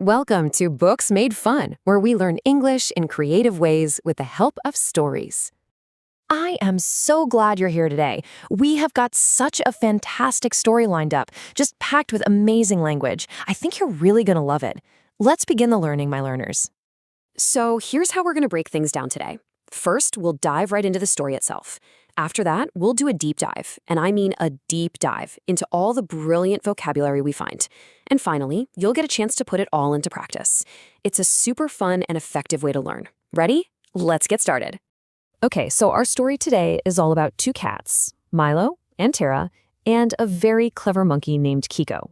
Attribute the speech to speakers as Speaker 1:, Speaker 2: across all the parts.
Speaker 1: Welcome to Books Made Fun, where we learn English in creative ways with the help of stories.
Speaker 2: I am so glad you're here today. We have got such a fantastic story lined up, just packed with amazing language. I think you're really going to love it. Let's begin the learning, my learners.
Speaker 1: So here's how we're going to break things down today. First, we'll dive right into the story itself. After that, we'll do a deep dive, and I mean a deep dive, into all the brilliant vocabulary we find. And finally, you'll get a chance to put it all into practice. It's a super fun and effective way to learn. Ready? Let's get started.
Speaker 2: Okay, so our story today is all about two cats, Milo and Tara, and a very clever monkey named Kiko.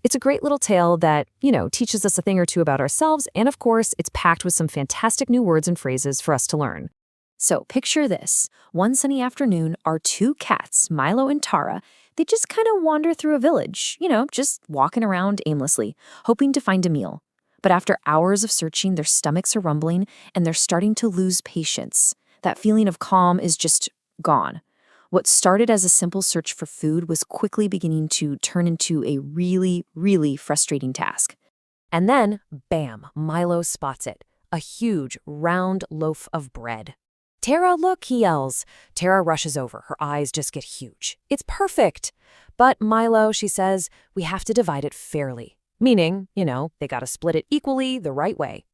Speaker 2: It's a great little tale that, teaches us a thing or two about ourselves, and of course, it's packed with some fantastic new words and phrases for us to learn. So picture this. One sunny afternoon, our two cats, Milo and Tara, they just kind of wander through a village, just walking around aimlessly, hoping to find a meal. But after hours of searching, their stomachs are rumbling and they're starting to lose patience. That feeling of calm is just gone. What started as a simple search for food was quickly beginning to turn into a really, really frustrating task. And then, bam, Milo spots it. A huge, round loaf of bread. "Tara, look," he yells. Tara rushes over. Her eyes just get huge. "It's perfect." "But Milo," she says, "we have to divide it fairly." Meaning, they gotta split it equally the right way.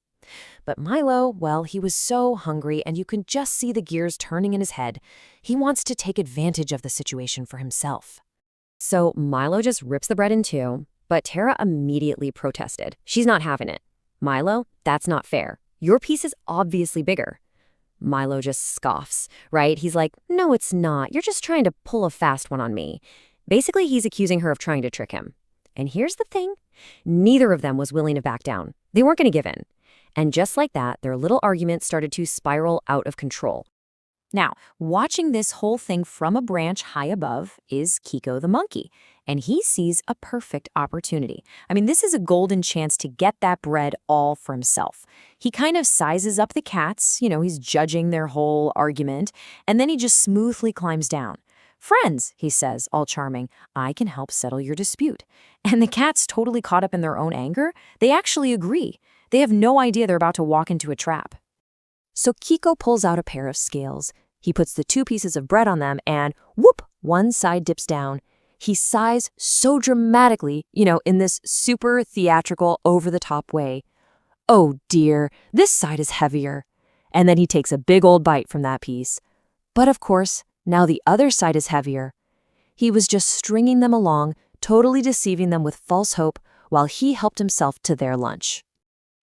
Speaker 2: But Milo, well, he was so hungry, and you can just see the gears turning in his head. He wants to take advantage of the situation for himself. So Milo just rips the bread in two, but Tara immediately protested. She's not having it. "Milo, that's not fair. Your piece is obviously bigger." Milo just scoffs, right? He's like, "No, it's not. You're just trying to pull a fast one on me." Basically, he's accusing her of trying to trick him. And here's the thing. Neither of them was willing to back down. They weren't going to give in. And just like that, their little argument started to spiral out of control. Now, watching this whole thing from a branch high above is Kiko the monkey, and he sees a perfect opportunity. I mean, this is a golden chance to get that bread all for himself. He kind of sizes up the cats, he's judging their whole argument, and then he just smoothly climbs down. "Friends," he says, all charming, "I can help settle your dispute." And the cats, totally caught up in their own anger, they actually agree. They have no idea they're about to walk into a trap. So Kiko pulls out a pair of scales. He puts the two pieces of bread on them and, whoop, one side dips down. He sighs so dramatically, in this super theatrical, over-the-top way. "Oh dear, this side is heavier." And then he takes a big old bite from that piece. But of course, now the other side is heavier. He was just stringing them along, totally deceiving them with false hope, while he helped himself to their lunch.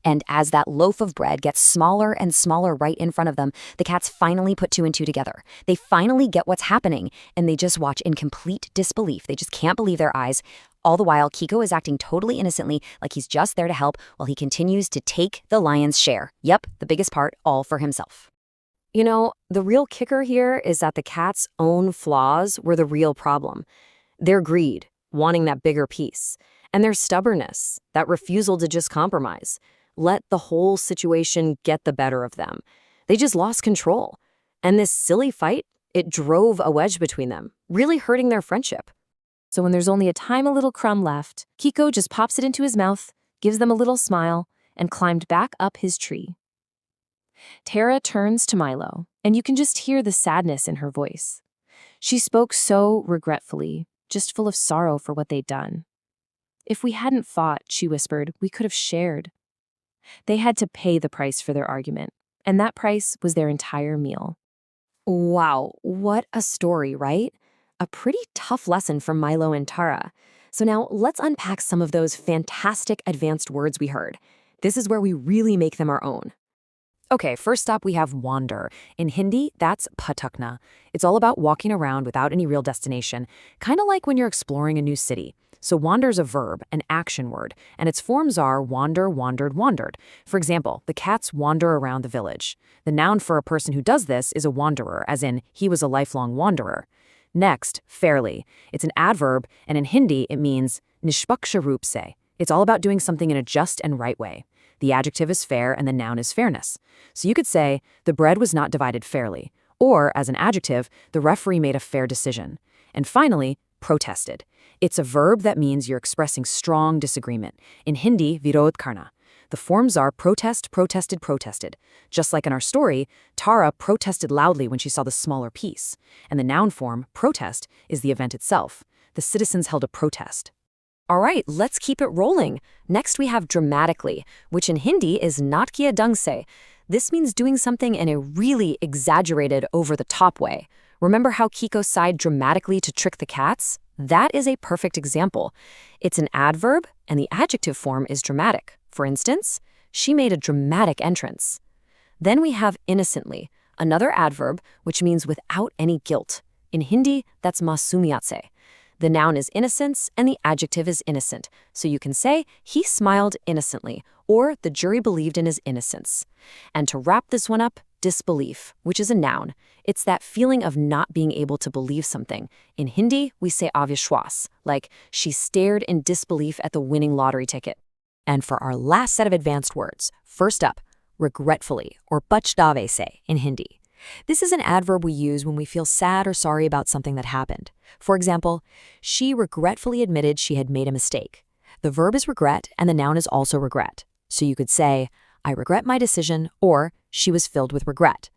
Speaker 2: And as that loaf of bread gets smaller and smaller right in front of them, the cats finally put two and two together. They finally get what's happening, and they just watch in complete disbelief. They just can't believe their eyes. All the while, Kiko is acting totally innocently, like he's just there to help, while he continues to take the lion's share. Yep, the biggest part, all for himself. The real kicker here is that the cats' own flaws were the real problem. Their greed, wanting that bigger piece, and their stubbornness, that refusal to just compromise. Let the whole situation get the better of them. They just lost control. And this silly fight, it drove a wedge between them, really hurting their friendship. So when there's only a tiny little crumb left, Kiko just pops it into his mouth, gives them a little smile, and climbed back up his tree. Tara turns to Milo, and you can just hear the sadness in her voice. She spoke so regretfully, just full of sorrow for what they'd done. "If we hadn't fought," she whispered, "we could have shared." They had to pay the price for their argument, and that price was their entire meal. Wow, what a story, right? A pretty tough lesson from Milo and Tara. So now let's unpack some of those fantastic advanced words we heard. This is where we really make them our own. Okay, first up we have wander. In Hindi, that's patakna. It's all about walking around without any real destination, kind of like when you're exploring a new city. So wander's a verb, an action word, and its forms are wander, wandered, wandered. For example, the cats wander around the village. The noun for a person who does this is a wanderer, as in, he was a lifelong wanderer. Next, fairly. It's an adverb, and in Hindi, it means nishpaksha roop se. It's all about doing something in a just and right way. The adjective is fair, and the noun is fairness. So you could say, the bread was not divided fairly. Or, as an adjective, the referee made a fair decision. And finally, protested. It's a verb that means you're expressing strong disagreement. In Hindi, virod karna. The forms are protest, protested, protested. Just like in our story, Tara protested loudly when she saw the smaller piece. And the noun form, protest, is the event itself. The citizens held a protest. All right, let's keep it rolling. Next we have dramatically, which in Hindi is nat kiya dung se. This means doing something in a really exaggerated, over-the-top way. Remember how Kiko sighed dramatically to trick the cats? That is a perfect example. It's an adverb, and the adjective form is dramatic. For instance, she made a dramatic entrance. Then we have innocently, another adverb, which means without any guilt. In Hindi, that's masumiyat. The noun is innocence, and the adjective is innocent. So you can say, he smiled innocently, or the jury believed in his innocence. And to wrap this one up, disbelief, which is a noun. It's that feeling of not being able to believe something. In Hindi, we say avishwas, like she stared in disbelief at the winning lottery ticket. And for our last set of advanced words, first up, regretfully, or pachhtave se in Hindi. This is an adverb we use when we feel sad or sorry about something that happened. For example, she regretfully admitted she had made a mistake. The verb is regret, and the noun is also regret. So you could say, I regret my decision, or she was filled with regret.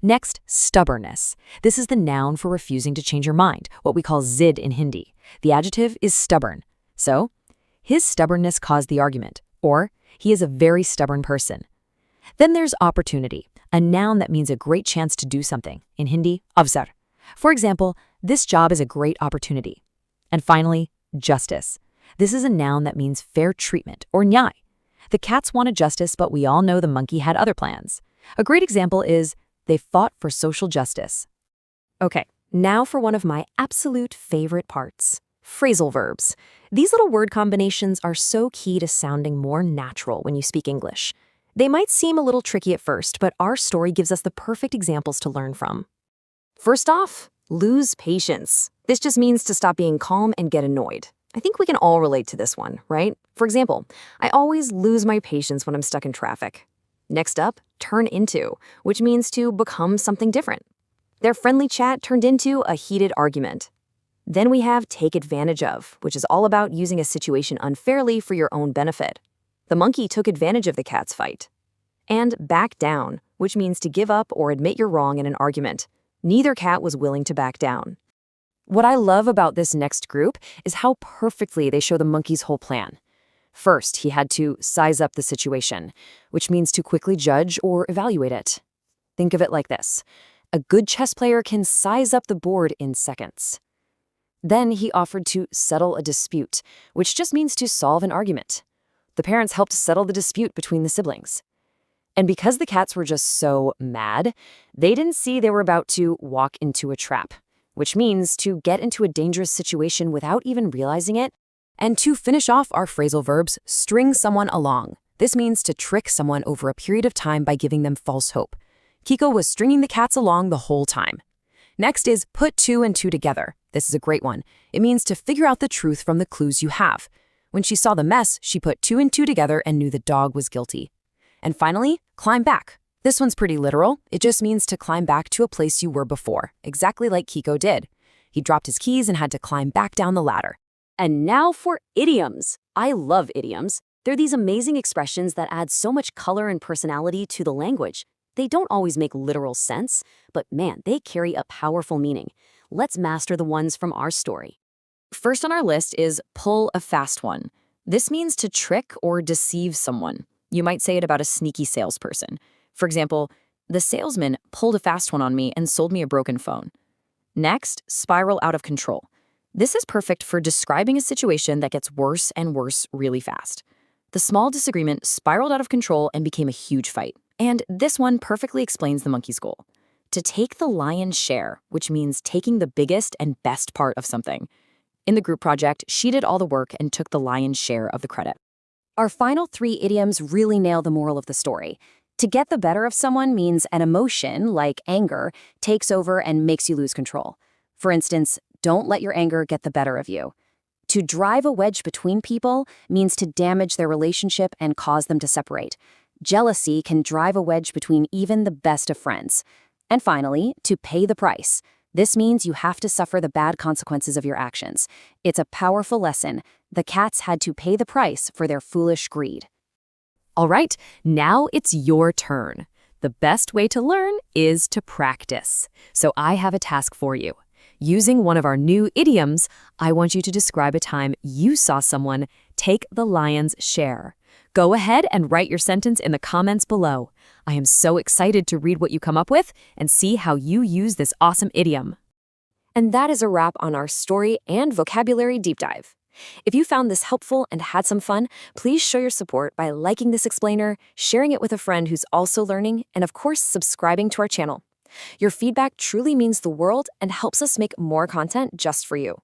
Speaker 2: Next, stubbornness. This is the noun for refusing to change your mind, what we call zid in Hindi. The adjective is stubborn. So, his stubbornness caused the argument, or he is a very stubborn person. Then there's opportunity, a noun that means a great chance to do something. In Hindi, avsar. For example, this job is a great opportunity. And finally, justice. This is a noun that means fair treatment, or nyai. The cats wanted justice, but we all know the monkey had other plans. A great example is, they fought for social justice. Okay, now for one of my absolute favorite parts, phrasal verbs. These little word combinations are so key to sounding more natural when you speak English. They might seem a little tricky at first, but our story gives us the perfect examples to learn from. First off, lose patience. This just means to stop being calm and get annoyed. I think we can all relate to this one, right? For example, I always lose my patience when I'm stuck in traffic. Next up, turn into, which means to become something different. Their friendly chat turned into a heated argument. Then we have take advantage of, which is all about using a situation unfairly for your own benefit. The monkey took advantage of the cat's fight. And back down, which means to give up or admit you're wrong in an argument. Neither cat was willing to back down. What I love about this next group is how perfectly they show the monkey's whole plan. First, he had to size up the situation, which means to quickly judge or evaluate it. Think of it like this. A good chess player can size up the board in seconds. Then he offered to settle a dispute, which just means to solve an argument. The parents helped settle the dispute between the siblings. And because the cats were just so mad, they didn't see they were about to walk into a trap, which means to get into a dangerous situation without even realizing it. And to finish off our phrasal verbs, string someone along. This means to trick someone over a period of time by giving them false hope. Kiko was stringing the cats along the whole time. Next is put two and two together. This is a great one. It means to figure out the truth from the clues you have. When she saw the mess, she put two and two together and knew the dog was guilty. And finally, climb back. This one's pretty literal. It just means to climb back to a place you were before, exactly like Kiko did. He dropped his keys and had to climb back down the ladder. And now for idioms. I love idioms. They're these amazing expressions that add so much color and personality to the language. They don't always make literal sense, but man, they carry a powerful meaning. Let's master the ones from our story. First on our list is pull a fast one. This means to trick or deceive someone. You might say it about a sneaky salesperson. For example, the salesman pulled a fast one on me and sold me a broken phone. Next, spiral out of control. This is perfect for describing a situation that gets worse and worse really fast. The small disagreement spiraled out of control and became a huge fight. And this one perfectly explains the monkey's goal. To take the lion's share, which means taking the biggest and best part of something. In the group project, she did all the work and took the lion's share of the credit. Our final three idioms really nail the moral of the story. To get the better of someone means an emotion, like anger, takes over and makes you lose control. For instance, don't let your anger get the better of you. To drive a wedge between people means to damage their relationship and cause them to separate. Jealousy can drive a wedge between even the best of friends. And finally, to pay the price. This means you have to suffer the bad consequences of your actions. It's a powerful lesson. The cats had to pay the price for their foolish greed. All right, now it's your turn. The best way to learn is to practice. So I have a task for you. Using one of our new idioms, I want you to describe a time you saw someone take the lion's share. Go ahead and write your sentence in the comments below. I am so excited to read what you come up with and see how you use this awesome idiom.
Speaker 1: And that is a wrap on our story and vocabulary deep dive. If you found this helpful and had some fun, please show your support by liking this explainer, sharing it with a friend who's also learning, and of course, subscribing to our channel. Your feedback truly means the world and helps us make more content just for you.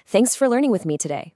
Speaker 1: Thanks for learning with me today.